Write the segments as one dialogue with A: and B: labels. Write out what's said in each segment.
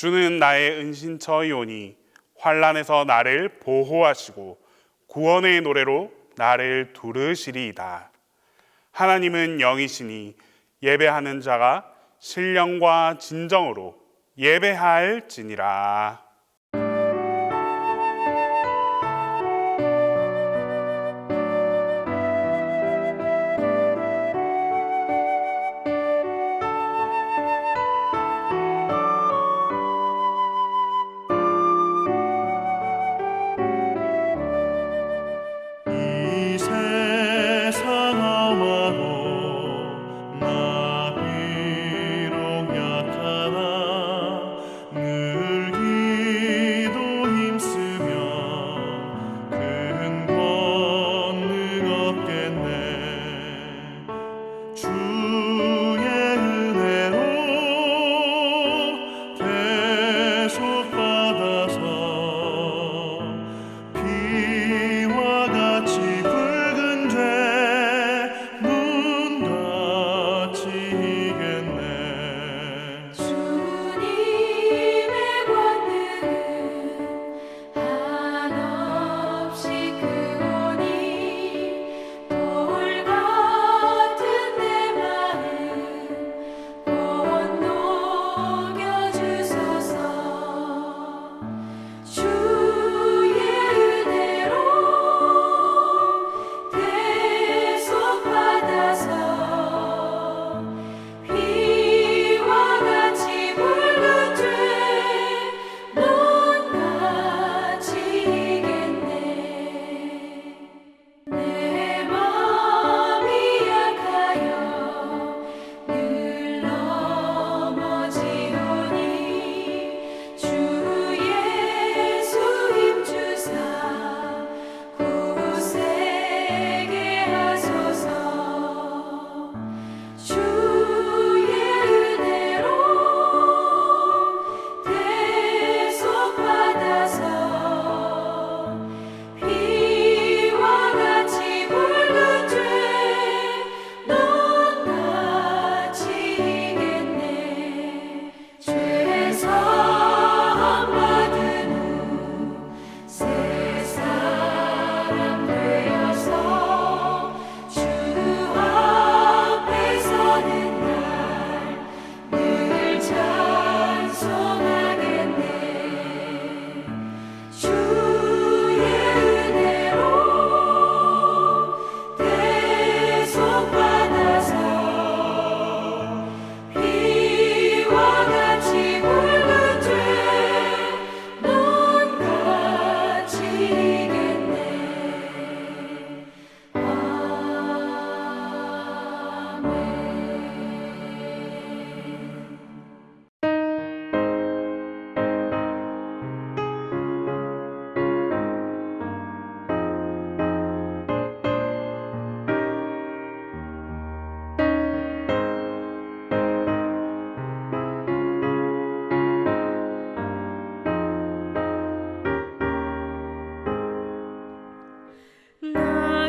A: 주는 나의 은신처이오니 환난에서 나를 보호하시고 구원의 노래로 나를 두르시리이다. 하나님은 영이시니 예배하는 자가 신령과 진정으로 예배할지니라.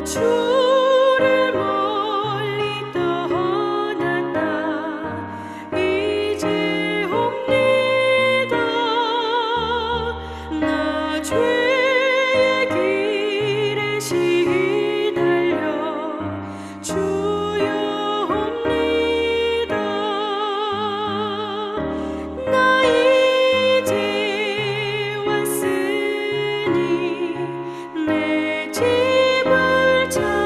B: 주를 멀리 떠났다 이제 옵니다. 나 죄의 길에 시달려 주여 옵니다. 나 이제 왔으니 내 집을 찾아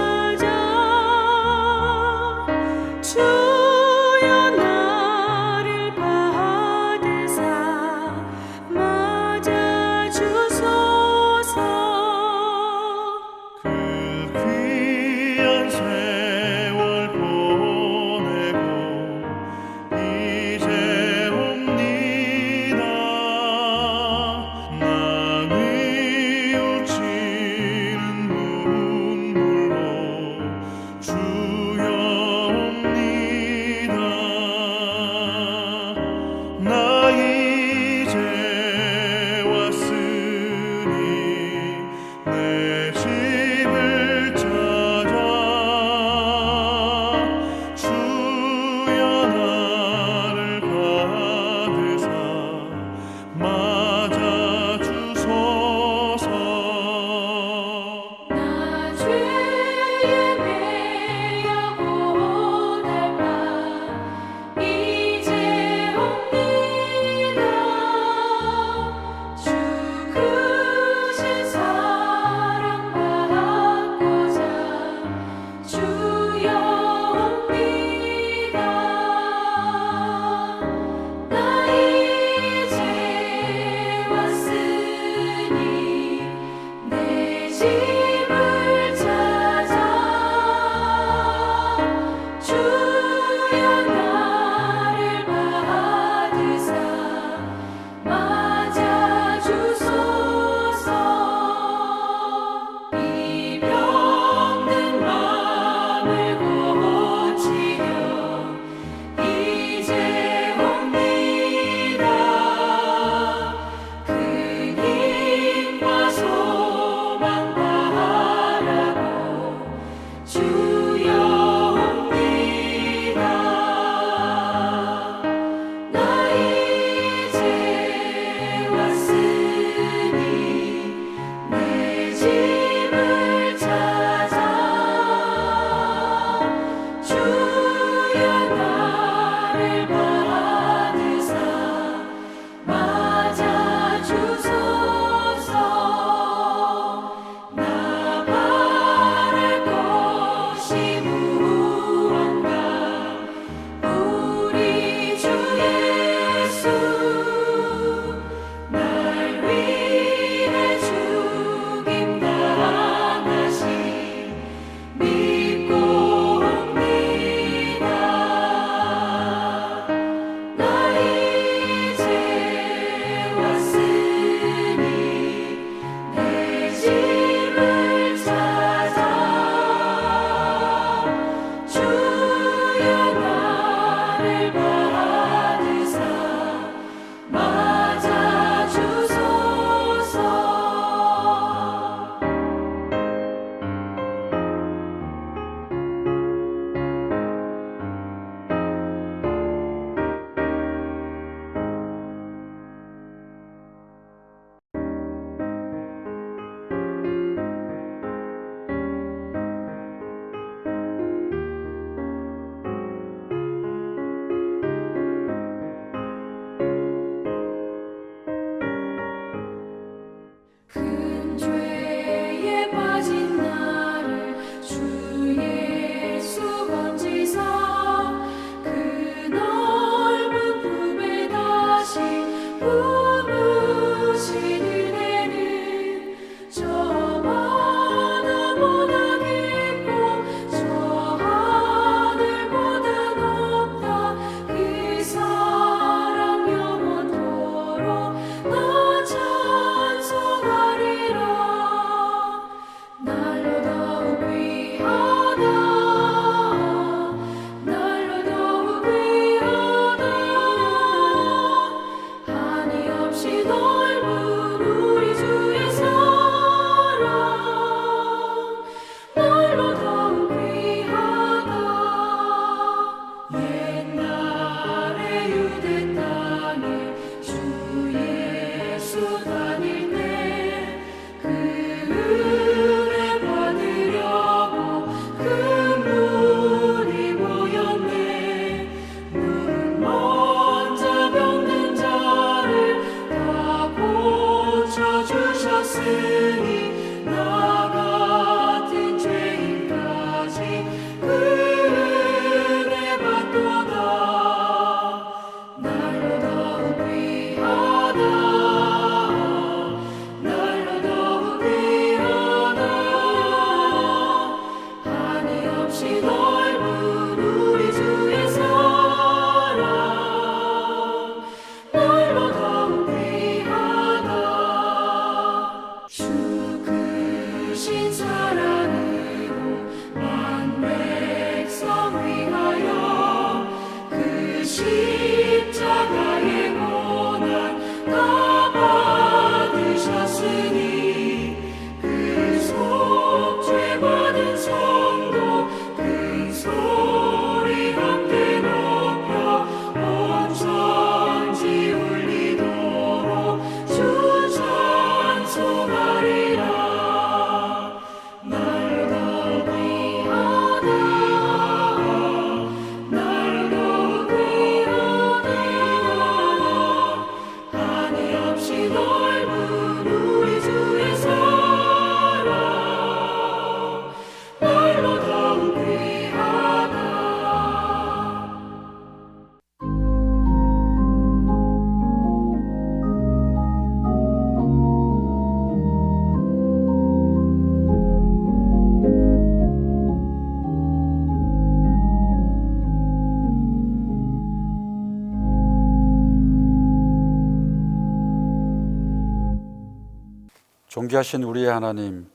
C: 존귀하신 우리의 하나님,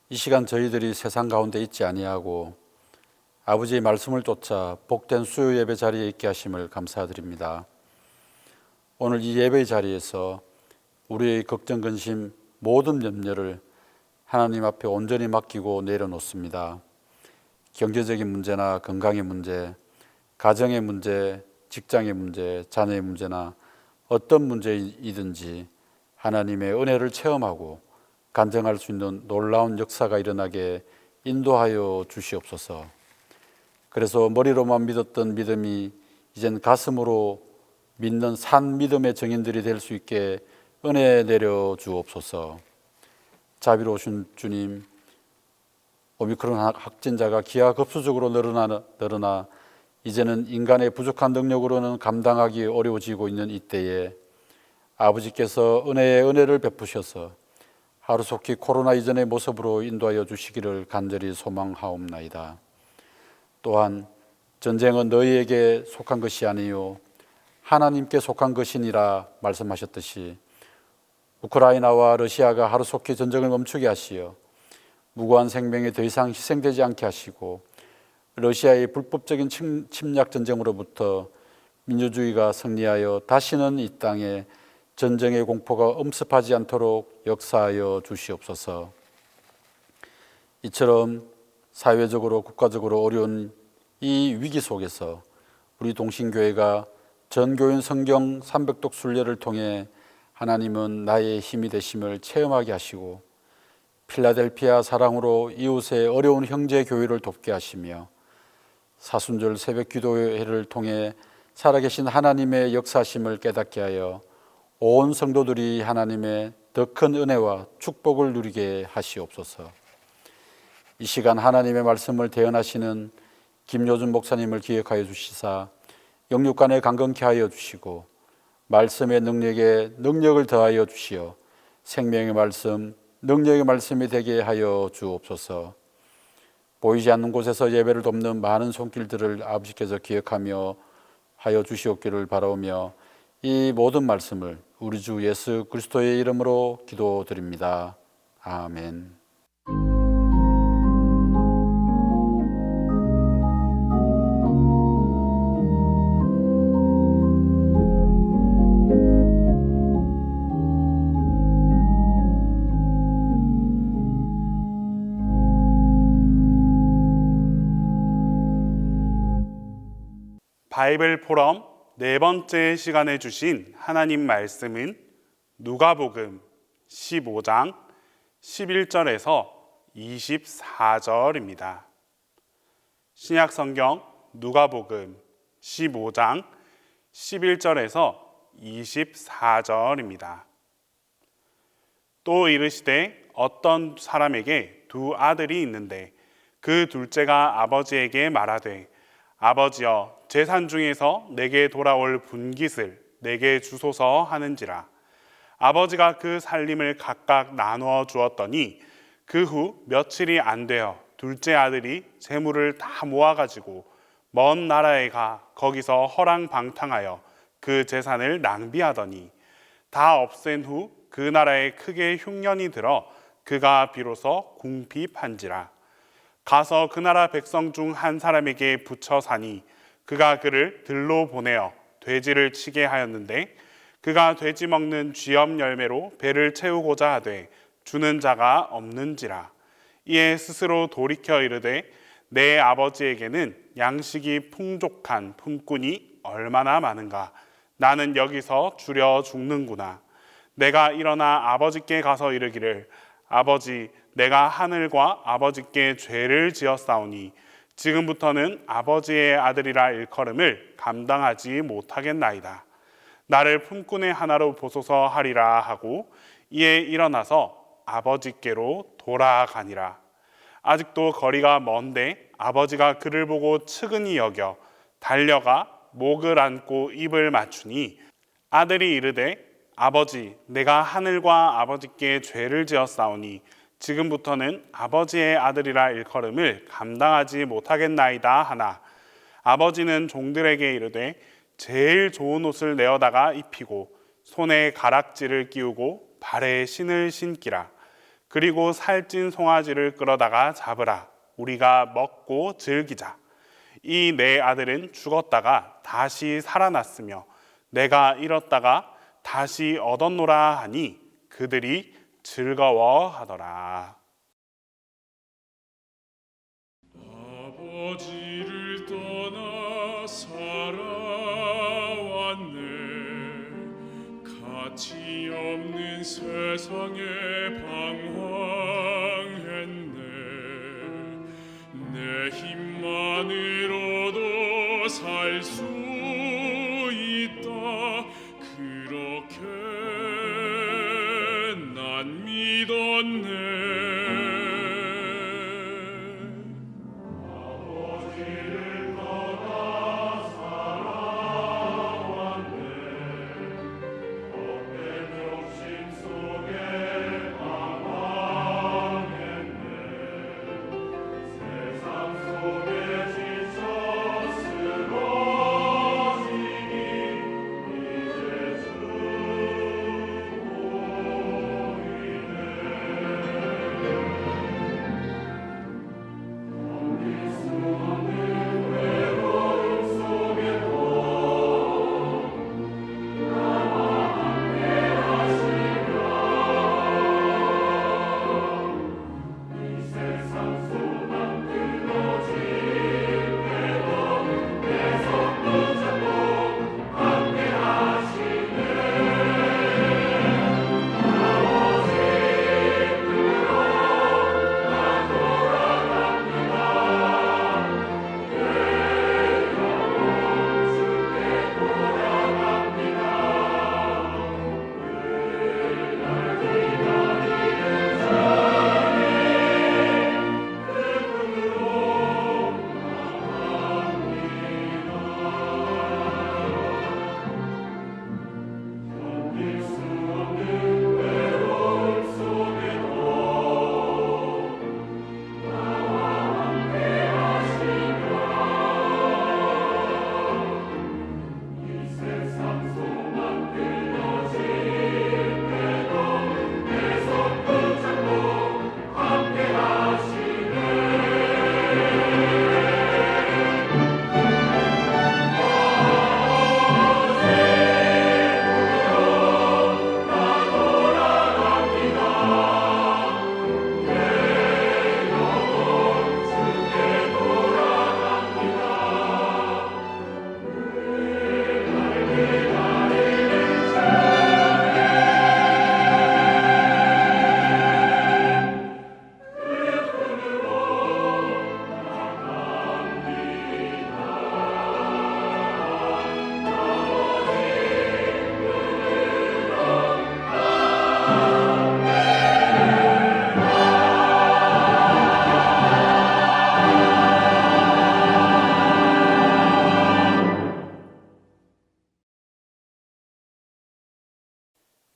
C: 이 시간 저희들이 세상 가운데 있지 아니하고 아버지의 말씀을 쫓아 복된 수요 예배 자리에 있게 하심을 감사드립니다. 오늘 이 예배의 자리에서 우리의 걱정, 근심, 모든 염려를 하나님 앞에 온전히 맡기고 내려놓습니다. 경제적인 문제나 건강의 문제, 가정의 문제, 직장의 문제, 자녀의 문제나 어떤 문제이든지 하나님의 은혜를 체험하고 간증할 수 있는 놀라운 역사가 일어나게 인도하여 주시옵소서. 그래서 머리로만 믿었던 믿음이 이젠 가슴으로 믿는 산 믿음의 증인들이 될 수 있게 은혜 내려 주옵소서. 자비로우신 주님, 오미크론 확진자가 기하급수적으로 늘어나 이제는 인간의 부족한 능력으로는 감당하기 어려워지고 있는 이때에 아버지께서 은혜의 은혜를 베푸셔서 하루속히 코로나 이전의 모습으로 인도하여 주시기를 간절히 소망하옵나이다. 또한 전쟁은 너희에게 속한 것이 아니요 하나님께 속한 것이니라 말씀하셨듯이 우크라이나와 러시아가 하루속히 전쟁을 멈추게 하시어 무고한 생명이 더 이상 희생되지 않게 하시고 러시아의 불법적인 침략 전쟁으로부터 민주주의가 승리하여 다시는 이 땅에 전쟁의 공포가 엄습하지 않도록 역사하여 주시옵소서. 이처럼 사회적으로 국가적으로 어려운 이 위기 속에서 우리 동신교회가 전교인 성경 300독 순례를 통해 하나님은 나의 힘이 되심을 체험하게 하시고 필라델피아 사랑으로 이웃의 어려운 형제 교회를 돕게 하시며 사순절 새벽 기도회를 통해 살아계신 하나님의 역사심을 깨닫게 하여 온 성도들이 하나님의 더 큰 은혜와 축복을 누리게 하시옵소서. 이 시간 하나님의 말씀을 대언하시는 김효준 목사님을 기억하여 주시사 영육간에 강건케 하여 주시고 말씀의 능력에 능력을 더하여 주시어 생명의 말씀, 능력의 말씀이 되게 하여 주옵소서. 보이지 않는 곳에서 예배를 돕는 많은 손길들을 아버지께서 기억하며 하여 주시옵기를 바라오며 이 모든 말씀을 우리 주 예수 그리스도의 이름으로 기도드립니다. 아멘.
A: 바이블 포럼 네 번째 시간에 주신 하나님 말씀은 누가복음 15장 11절에서 24절입니다. 신약 성경 누가복음 15장 11절에서 24절입니다. 또 이르시되 어떤 사람에게 두 아들이 있는데 그 둘째가 아버지에게 말하되 아버지여 재산 중에서 내게 돌아올 분깃을 내게 주소서 하는지라. 아버지가 그 살림을 각각 나누어 주었더니 그 후 며칠이 안 되어 둘째 아들이 재물을 다 모아가지고 먼 나라에 가 거기서 허랑방탕하여 그 재산을 낭비하더니 다 없앤 후 그 나라에 크게 흉년이 들어 그가 비로소 궁핍한지라. 가서 그 나라 백성 중 한 사람에게 붙여 사니 그가 그를 들로 보내어 돼지를 치게 하였는데 그가 돼지 먹는 쥐염 열매로 배를 채우고자 하되 주는 자가 없는지라. 이에 스스로 돌이켜 이르되 내 아버지에게는 양식이 풍족한 품꾼이 얼마나 많은가. 나는 여기서 주려 죽는구나. 내가 일어나 아버지께 가서 이르기를 아버지 내가 하늘과 아버지께 죄를 지었사오니 지금부터는 아버지의 아들이라 일컬음을 감당하지 못하겠나이다. 나를 품꾼의 하나로 보소서 하리라 하고 이에 일어나서 아버지께로 돌아가니라. 아직도 거리가 먼데 아버지가 그를 보고 측은히 여겨 달려가 목을 안고 입을 맞추니 아들이 이르되 아버지 내가 하늘과 아버지께 죄를 지었사오니 지금부터는 아버지의 아들이라 일컬음을 감당하지 못하겠나이다 하나 아버지는 종들에게 이르되 제일 좋은 옷을 내어다가 입히고 손에 가락지를 끼우고 발에 신을 신기라. 그리고 살찐 송아지를 끌어다가 잡으라. 우리가 먹고 즐기자. 이 내 아들은 죽었다가 다시 살아났으며 내가 잃었다가 다시 얻었노라 하니 그들이 즐거워하더라.
D: 아버지를 떠나 살아왔네. 가치 없는 세상에 방황했네. 내 힘만으로도 살 수 있다. 그렇게 난 믿었네.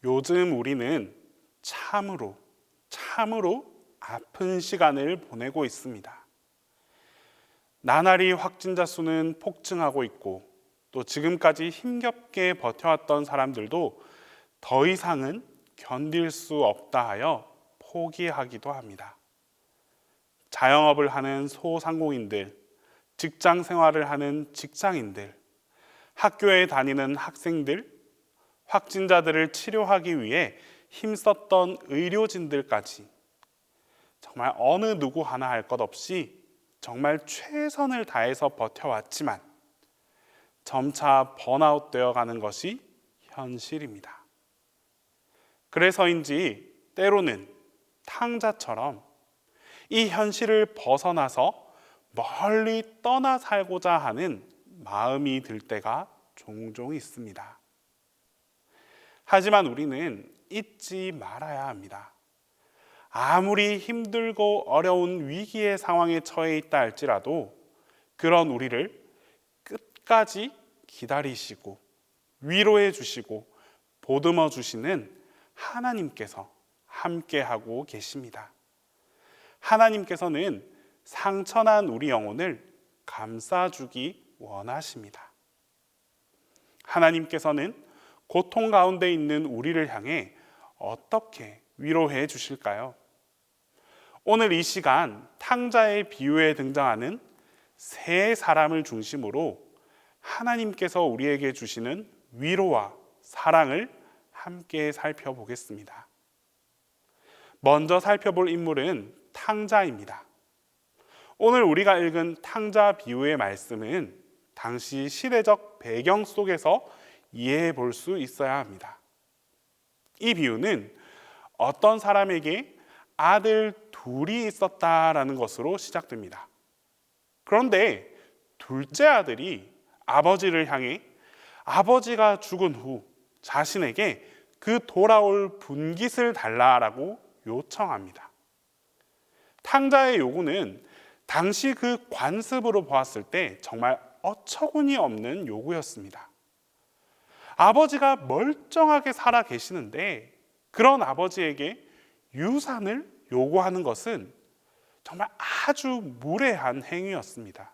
A: 요즘 우리는 참으로 아픈 시간을 보내고 있습니다. 나날이 확진자 수는 폭증하고 있고 또 지금까지 힘겹게 버텨왔던 사람들도 더 이상은 견딜 수 없다 하여 포기하기도 합니다. 자영업을 하는 소상공인들, 직장 생활을 하는 직장인들, 학교에 다니는 학생들, 확진자들을 치료하기 위해 힘썼던 의료진들까지 정말 어느 누구 하나 할 것 없이 정말 최선을 다해서 버텨왔지만 점차 번아웃 되어가는 것이 현실입니다. 그래서인지 때로는 탕자처럼 이 현실을 벗어나서 멀리 떠나 살고자 하는 마음이 들 때가 종종 있습니다. 하지만 우리는 잊지 말아야 합니다. 아무리 힘들고 어려운 위기의 상황에 처해 있다 할지라도 그런 우리를 끝까지 기다리시고 위로해 주시고 보듬어 주시는 하나님께서 함께하고 계십니다. 하나님께서는 상처난 우리 영혼을 감싸주기 원하십니다. 하나님께서는 고통 가운데 있는 우리를 향해 어떻게 위로해 주실까요? 오늘 이 시간 탕자의 비유에 등장하는 세 사람을 중심으로 하나님께서 우리에게 주시는 위로와 사랑을 함께 살펴보겠습니다. 먼저 살펴볼 인물은 탕자입니다. 오늘 우리가 읽은 탕자 비유의 말씀은 당시 시대적 배경 속에서 이해해 볼 수 있어야 합니다. 이 비유는 어떤 사람에게 아들 둘이 있었다라는 것으로 시작됩니다. 그런데 둘째 아들이 아버지를 향해 아버지가 죽은 후 자신에게 그 돌아올 분깃을 달라라고 요청합니다. 탕자의 요구는 당시 그 관습으로 보았을 때 정말 어처구니 없는 요구였습니다. 아버지가 멀쩡하게 살아 계시는데 그런 아버지에게 유산을 요구하는 것은 정말 아주 무례한 행위였습니다.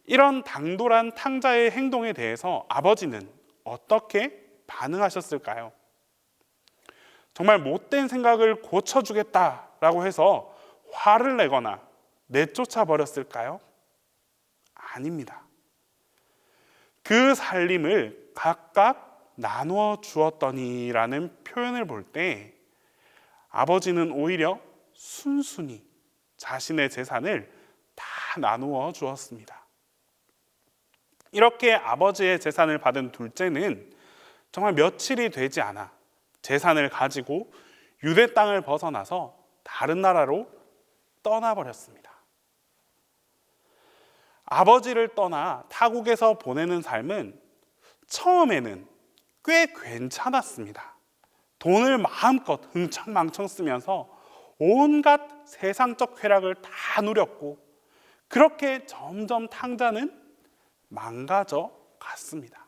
A: 이런 당돌한 탕자의 행동에 대해서 아버지는 어떻게 반응하셨을까요? 정말 못된 생각을 고쳐주겠다라고 해서 화를 내거나 내쫓아 버렸을까요? 아닙니다. 그 살림을 각각 나누어 주었더니라는 표현을 볼 때 아버지는 오히려 순순히 자신의 재산을 다 나누어 주었습니다. 이렇게 아버지의 재산을 받은 둘째는 정말 며칠이 되지 않아 재산을 가지고 유대 땅을 벗어나서 다른 나라로 떠나버렸습니다. 아버지를 떠나 타국에서 보내는 삶은 처음에는 꽤 괜찮았습니다. 돈을 마음껏 흥청망청 쓰면서 온갖 세상적 쾌락을 다 누렸고 그렇게 점점 탕자는 망가져 갔습니다.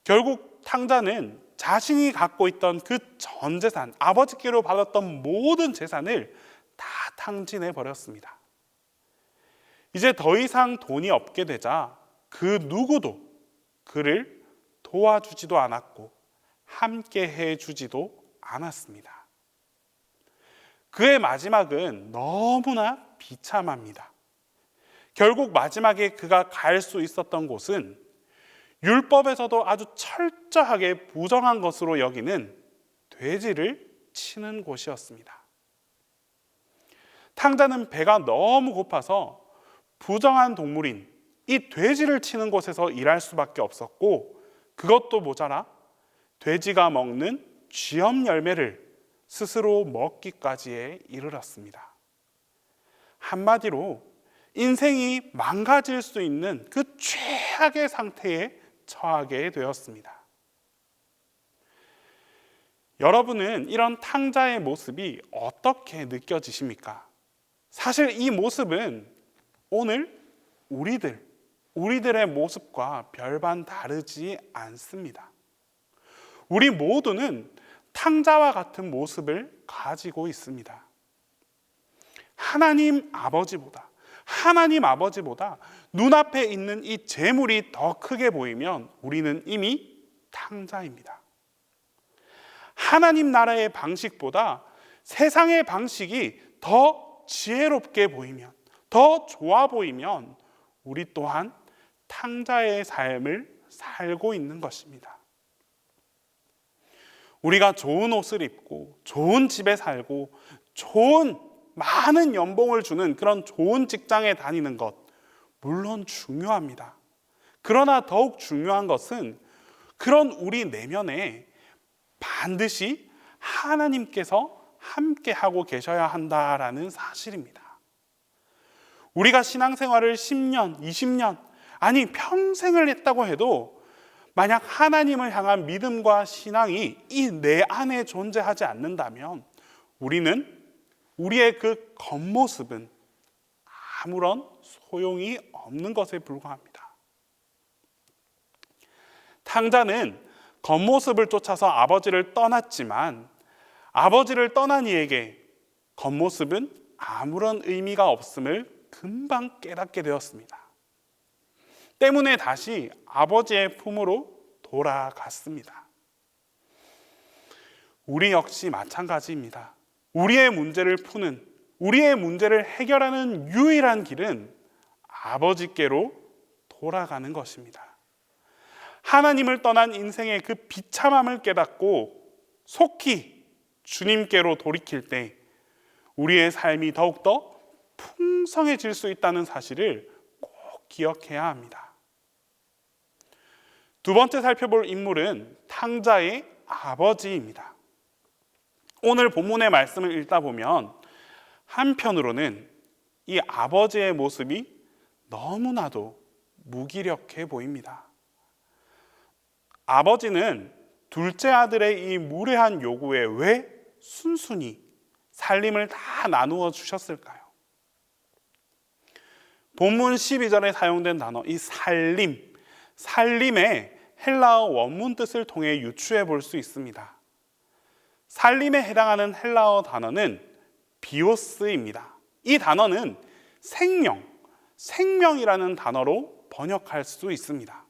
A: 결국 탕자는 자신이 갖고 있던 그 전 재산, 아버지께로 받았던 모든 재산을 다 탕진해 버렸습니다. 이제 더 이상 돈이 없게 되자 그 누구도 그를 도와주지도 않았고 함께 해주지도 않았습니다. 그의 마지막은 너무나 비참합니다. 결국 마지막에 그가 갈 수 있었던 곳은 율법에서도 아주 철저하게 부정한 것으로 여기는 돼지를 치는 곳이었습니다. 탕자는 배가 너무 고파서 부정한 동물인 이 돼지를 치는 곳에서 일할 수밖에 없었고 그것도 모자라 돼지가 먹는 쥐염 열매를 스스로 먹기까지에 이르렀습니다. 한마디로 인생이 망가질 수 있는 그 최악의 상태에 처하게 되었습니다. 여러분은 이런 탕자의 모습이 어떻게 느껴지십니까? 사실 이 모습은 오늘 우리들의 모습과 별반 다르지 않습니다. 우리 모두는 탕자와 같은 모습을 가지고 있습니다. 하나님 아버지보다 눈앞에 있는 이 재물이 더 크게 보이면 우리는 이미 탕자입니다. 하나님 나라의 방식보다 세상의 방식이 더 지혜롭게 보이면, 더 좋아 보이면 우리 또한 탕자의 삶을 살고 있는 것입니다. 우리가 좋은 옷을 입고 좋은 집에 살고 좋은 많은 연봉을 주는 그런 좋은 직장에 다니는 것 물론 중요합니다. 그러나 더욱 중요한 것은 그런 우리 내면에 반드시 하나님께서 함께하고 계셔야 한다라는 사실입니다. 우리가 신앙생활을 10년, 20년, 아니 평생을 했다고 해도 만약 하나님을 향한 믿음과 신앙이 이 내 안에 존재하지 않는다면 우리의 그 겉모습은 아무런 소용이 없는 것에 불과합니다. 탕자는 겉모습을 쫓아서 아버지를 떠났지만 아버지를 떠난 이에게 겉모습은 아무런 의미가 없음을 금방 깨닫게 되었습니다. 때문에 다시 아버지의 품으로 돌아갔습니다. 우리 역시 마찬가지입니다. 우리의 문제를 푸는, 우리의 문제를 해결하는 유일한 길은 아버지께로 돌아가는 것입니다. 하나님을 떠난 인생의 그 비참함을 깨닫고 속히 주님께로 돌이킬 때 우리의 삶이 더욱더 풍성해질 수 있다는 사실을 꼭 기억해야 합니다. 두 번째 살펴볼 인물은 탕자의 아버지입니다. 오늘 본문의 말씀을 읽다 보면 한편으로는 이 아버지의 모습이 너무나도 무기력해 보입니다. 아버지는 둘째 아들의 이 무례한 요구에 왜 순순히 살림을 다 나누어 주셨을까요? 본문 12절에 사용된 단어 이 살림의 헬라어 원문 뜻을 통해 유추해 볼 수 있습니다. 살림에 해당하는 헬라어 단어는 비오스입니다. 이 단어는 생명이라는 단어로 번역할 수 있습니다.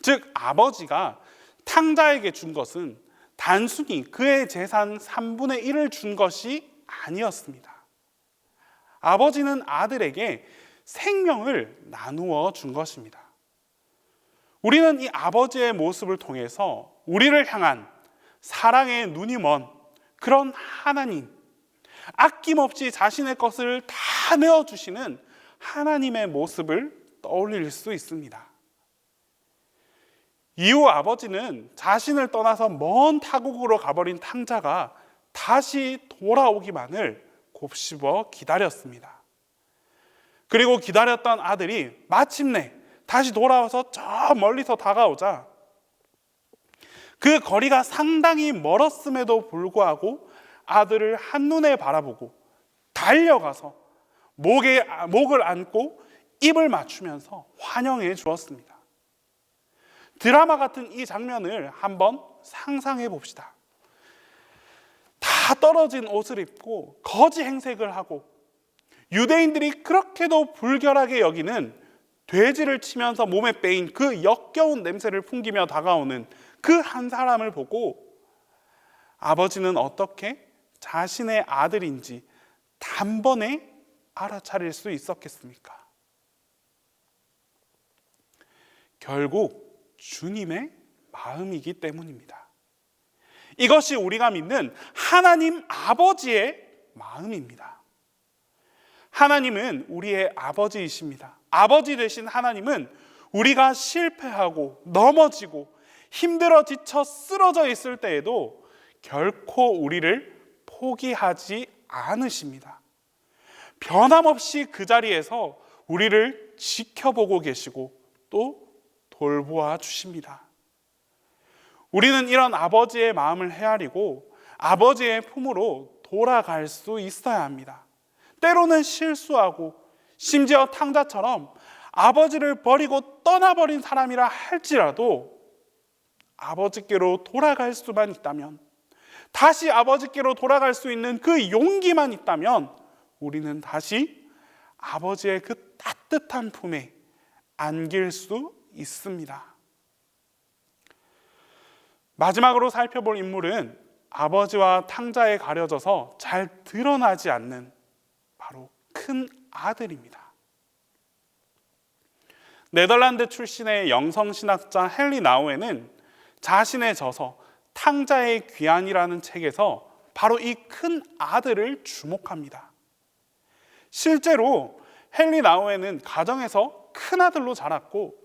A: 즉 아버지가 탕자에게 준 것은 단순히 그의 재산 3분의 1을 준 것이 아니었습니다. 아버지는 아들에게 생명을 나누어 준 것입니다. 우리는 이 아버지의 모습을 통해서 우리를 향한 사랑의 눈이 먼 그런 하나님, 아낌없이 자신의 것을 다 내어주시는 하나님의 모습을 떠올릴 수 있습니다. 이후 아버지는 자신을 떠나서 먼 타국으로 가버린 탕자가 다시 돌아오기만을 곱씹어 기다렸습니다. 그리고 기다렸던 아들이 마침내 다시 돌아와서 저 멀리서 다가오자 그 거리가 상당히 멀었음에도 불구하고 아들을 한눈에 바라보고 달려가서 목을 안고 입을 맞추면서 환영해 주었습니다. 드라마 같은 이 장면을 한번 상상해 봅시다. 다 떨어진 옷을 입고 거지 행색을 하고 유대인들이 그렇게도 불결하게 여기는 돼지를 치면서 몸에 빼인 그 역겨운 냄새를 풍기며 다가오는 그 한 사람을 보고 아버지는 어떻게 자신의 아들인지 단번에 알아차릴 수 있었겠습니까? 결국 주님의 마음이기 때문입니다. 이것이 우리가 믿는 하나님 아버지의 마음입니다. 하나님은 우리의 아버지이십니다. 아버지 되신 하나님은 우리가 실패하고 넘어지고 힘들어 지쳐 쓰러져 있을 때에도 결코 우리를 포기하지 않으십니다. 변함없이 그 자리에서 우리를 지켜보고 계시고 또 돌보아 주십니다. 우리는 이런 아버지의 마음을 헤아리고 아버지의 품으로 돌아갈 수 있어야 합니다. 때로는 실수하고 심지어 탕자처럼 아버지를 버리고 떠나버린 사람이라 할지라도 아버지께로 돌아갈 수만 있다면, 다시 아버지께로 돌아갈 수 있는 그 용기만 있다면 우리는 다시 아버지의 그 따뜻한 품에 안길 수 있습니다. 마지막으로 살펴볼 인물은 아버지와 탕자에 가려져서 잘 드러나지 않는 바로 큰 아들입니다. 네덜란드 출신의 영성신학자 헨리 나우에는 자신의 저서 탕자의 귀환이라는 책에서 바로 이 큰 아들을 주목합니다. 실제로 헨리 나우에는 가정에서 큰 아들로 자랐고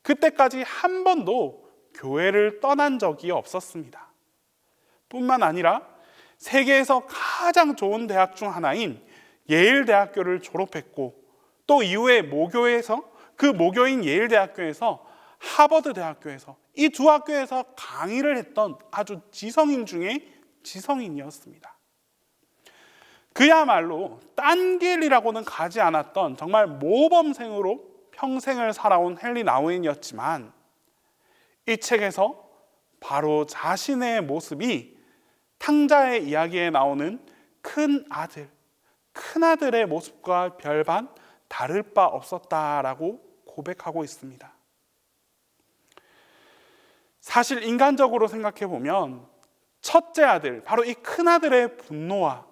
A: 그때까지 한 번도 교회를 떠난 적이 없었습니다. 뿐만 아니라 세계에서 가장 좋은 대학 중 하나인 예일 대학교를 졸업했고 또 이후에 그 모교인 예일 대학교에서 하버드 대학교에서 이 두 학교에서 강의를 했던 아주 지성인 중에 지성인이었습니다. 그야말로 딴 길이라고는 가지 않았던 정말 모범생으로 평생을 살아온 헨리 나우엔이었지만 이 책에서 바로 자신의 모습이 탕자의 이야기에 나오는 큰 아들의 모습과 별반 다를 바 없었다라고 고백하고 있습니다. 사실 인간적으로 생각해 보면 첫째 아들, 바로 이 큰 아들의 분노와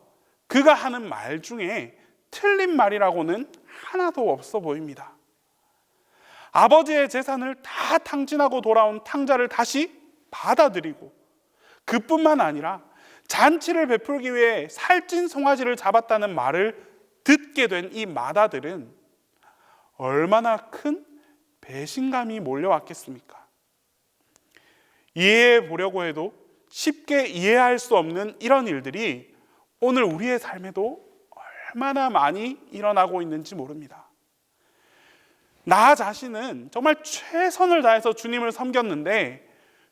A: 그가 하는 말 중에 틀린 말이라고는 하나도 없어 보입니다. 아버지의 재산을 다 탕진하고 돌아온 탕자를 다시 받아들이고, 그뿐만 아니라 잔치를 베풀기 위해 살찐 송아지를 잡았다는 말을 듣게 된 이 맏아들은 얼마나 큰 배신감이 몰려왔겠습니까? 이해해 보려고 해도 쉽게 이해할 수 없는 이런 일들이 오늘 우리의 삶에도 얼마나 많이 일어나고 있는지 모릅니다. 나 자신은 정말 최선을 다해서 주님을 섬겼는데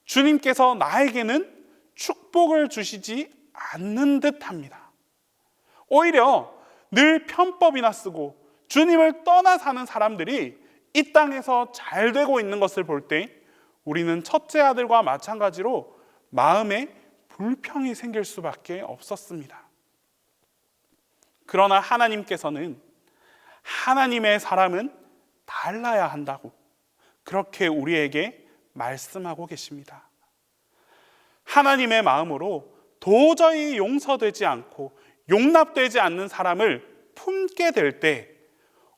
A: 주님께서 나에게는 축복을 주시지 않는 듯 합니다. 오히려 늘 편법이나 쓰고 주님을 떠나 사는 사람들이 이 땅에서 잘 되고 있는 것을 볼 때 우리는 첫째 아들과 마찬가지로 마음에 불평이 생길 수밖에 없었습니다. 그러나 하나님께서는 하나님의 사람은 달라야 한다고 그렇게 우리에게 말씀하고 계십니다. 하나님의 마음으로 도저히 용서되지 않고 용납되지 않는 사람을 품게 될 때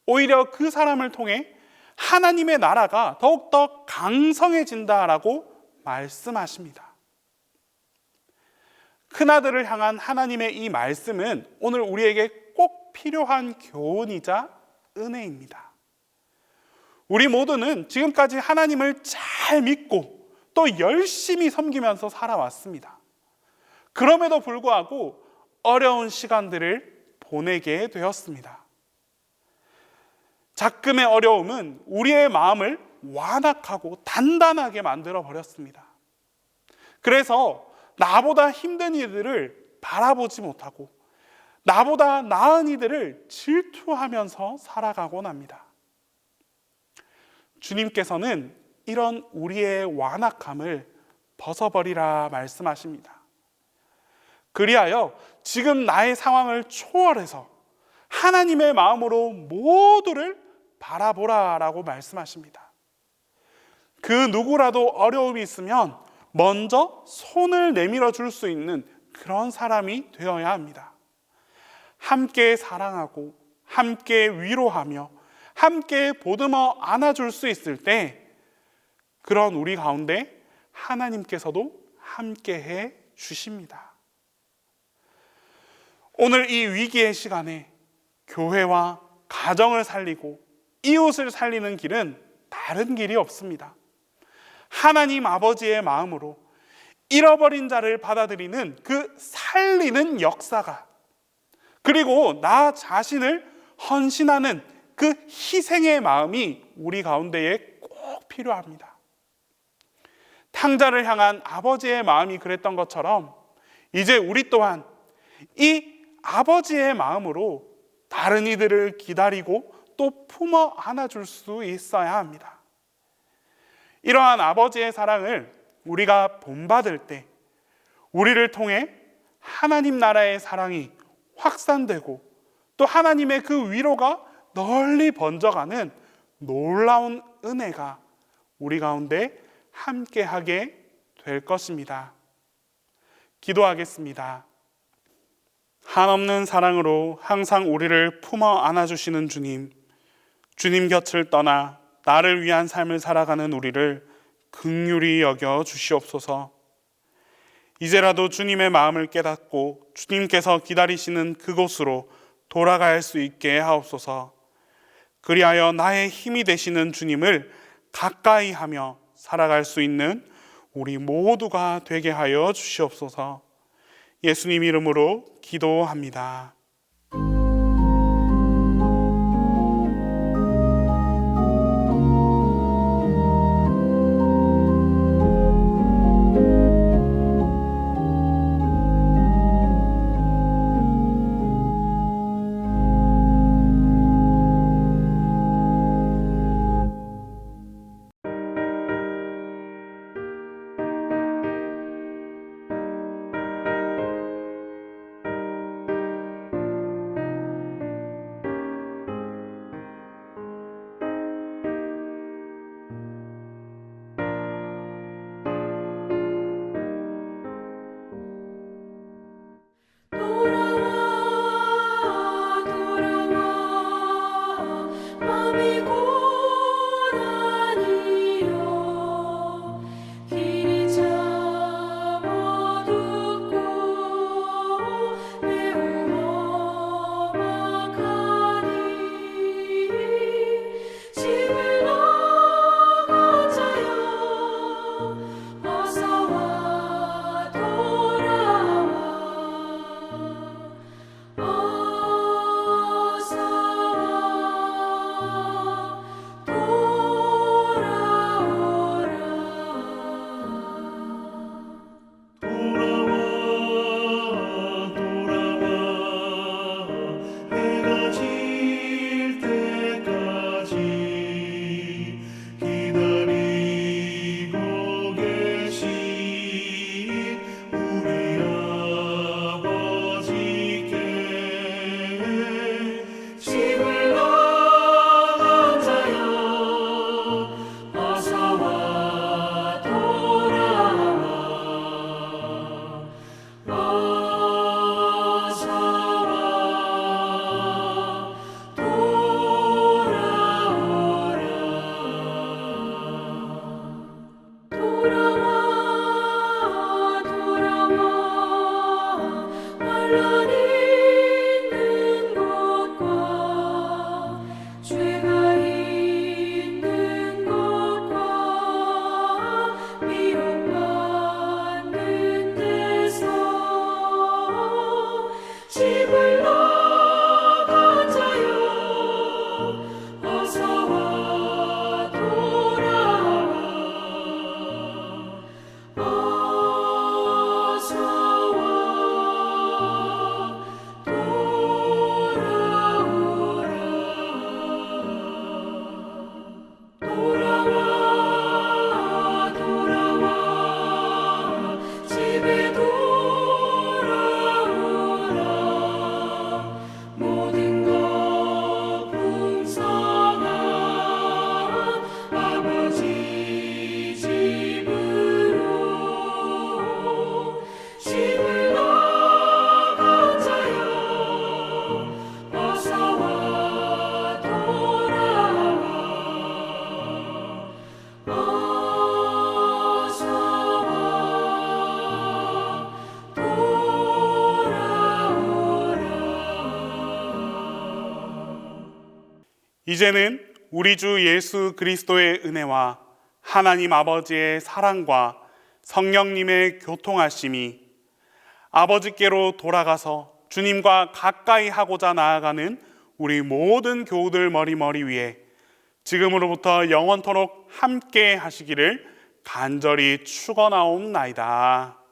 A: 오히려 그 사람을 통해 하나님의 나라가 더욱더 강성해진다라고 말씀하십니다. 큰아들을 향한 하나님의 이 말씀은 오늘 우리에게 꼭 필요한 교훈이자 은혜입니다. 우리 모두는 지금까지 하나님을 잘 믿고 또 열심히 섬기면서 살아왔습니다. 그럼에도 불구하고 어려운 시간들을 보내게 되었습니다. 작금의 어려움은 우리의 마음을 완악하고 단단하게 만들어 버렸습니다. 그래서 나보다 힘든 이들을 바라보지 못하고 나보다 나은 이들을 질투하면서 살아가곤 합니다. 주님께서는 이런 우리의 완악함을 벗어버리라 말씀하십니다. 그리하여 지금 나의 상황을 초월해서 하나님의 마음으로 모두를 바라보라라고 말씀하십니다. 그 누구라도 어려움이 있으면 먼저 손을 내밀어 줄 수 있는 그런 사람이 되어야 합니다. 함께 사랑하고 함께 위로하며 함께 보듬어 안아줄 수 있을 때 그런 우리 가운데 하나님께서도 함께해 주십니다. 오늘 이 위기의 시간에 교회와 가정을 살리고 이웃을 살리는 길은 다른 길이 없습니다. 하나님 아버지의 마음으로 잃어버린 자를 받아들이는 그 살리는 역사가, 그리고 나 자신을 헌신하는 그 희생의 마음이 우리 가운데에 꼭 필요합니다. 탕자를 향한 아버지의 마음이 그랬던 것처럼 이제 우리 또한 이 아버지의 마음으로 다른 이들을 기다리고 또 품어 안아줄 수 있어야 합니다. 이러한 아버지의 사랑을 우리가 본받을 때 우리를 통해 하나님 나라의 사랑이 확산되고 또 하나님의 그 위로가 널리 번져가는 놀라운 은혜가 우리 가운데 함께하게 될 것입니다. 기도하겠습니다. 한없는 사랑으로 항상 우리를 품어 안아주시는 주님, 주님 곁을 떠나 나를 위한 삶을 살아가는 우리를 긍휼히 여겨 주시옵소서. 이제라도 주님의 마음을 깨닫고 주님께서 기다리시는 그곳으로 돌아갈 수 있게 하옵소서. 그리하여 나의 힘이 되시는 주님을 가까이 하며 살아갈 수 있는 우리 모두가 되게 하여 주시옵소서. 예수님 이름으로 기도합니다. 이제는 우리 주 예수 그리스도의 은혜와 하나님 아버지의 사랑과 성령님의 교통하심이 아버지께로 돌아가서 주님과 가까이 하고자 나아가는 우리 모든 교우들 머리 위에 지금으로부터 영원토록 함께 하시기를 간절히 축원하옵나이다.